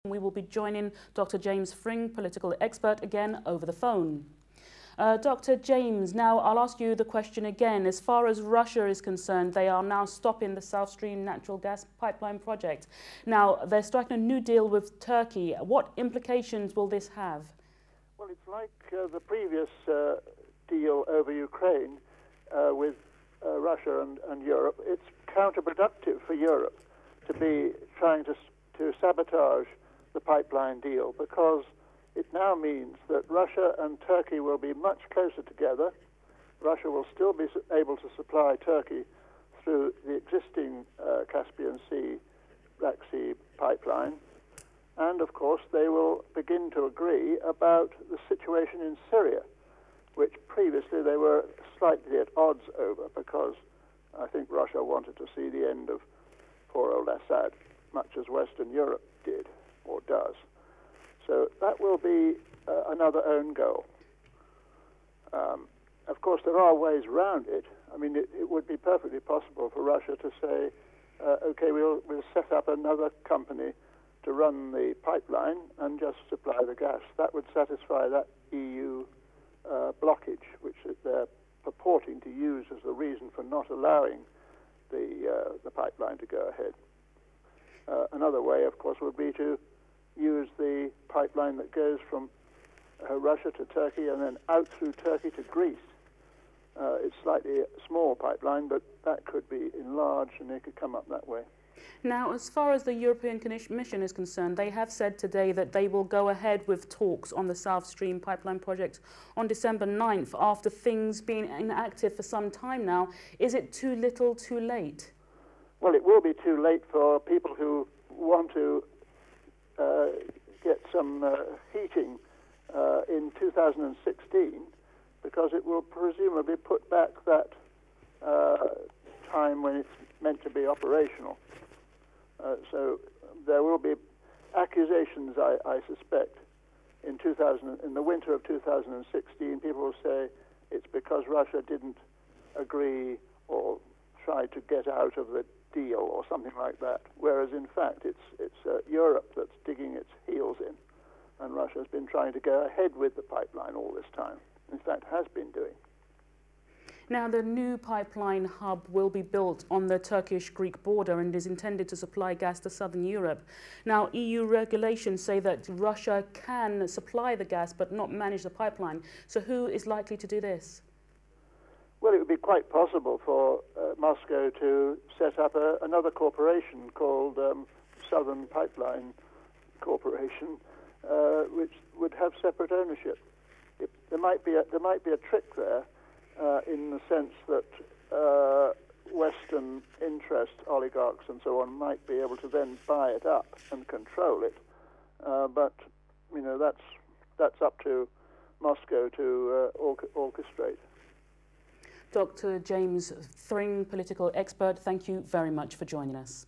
We will be joining Dr. James Thring, political expert, again over the phone. Dr. James, now I'll ask you the question again. As far as Russia is concerned, they are now stopping the South Stream natural gas pipeline project. Now, they're striking a new deal with Turkey. What implications will this have? Well, it's like the previous deal over Ukraine with Russia and Europe. It's counterproductive for Europe to be trying to sabotage the pipeline deal, because it now means that Russia and Turkey will be much closer together. Russia will still be able to supply Turkey through the existing Caspian Sea, Black Sea pipeline. And, of course, they will begin to agree about the situation in Syria, which previously they were slightly at odds over, because I think Russia wanted to see the end of poor old Assad, much as Western Europe did or does. So that will be another own goal. Of course, there are ways around it. I mean, it would be perfectly possible for Russia to say, okay, we'll set up another company to run the pipeline and just supply the gas. That would satisfy that EU blockage, which they're purporting to use as the reason for not allowing the pipeline to go ahead. Another way, of course, would be to use the pipeline that goes from Russia to Turkey and then out through Turkey to Greece. It's slightly a small pipeline, but that could be enlarged and it could come up that way. Now, as far as the European Commission is concerned, they have said today that they will go ahead with talks on the South Stream pipeline project on December 9th, after things being inactive for some time now. Is it too little, too late? Well, it will be too late for people who want to get some heating in 2016, because it will presumably put back that time when it's meant to be operational. So there will be accusations, I suspect, in the winter of 2016. People will say it's because Russia didn't agree or tried to get out of the deal or something like that, whereas in fact it's Europe that's digging its heels in, and Russia's been trying to go ahead with the pipeline all this time. In fact, has been doing. Now, the new pipeline hub will be built on the Turkish-Greek border and is intended to supply gas to southern Europe. Now, EU regulations say that Russia can supply the gas but not manage the pipeline. So who is likely to do this? Well, it would be quite possible for Moscow to set up another corporation called Southern Pipeline Corporation, which would have separate ownership. There might be a trick there, in the sense that Western interest oligarchs and so on might be able to then buy it up and control it. But you know, that's up to Moscow to orchestrate. Dr. James Thring, political expert, thank you very much for joining us.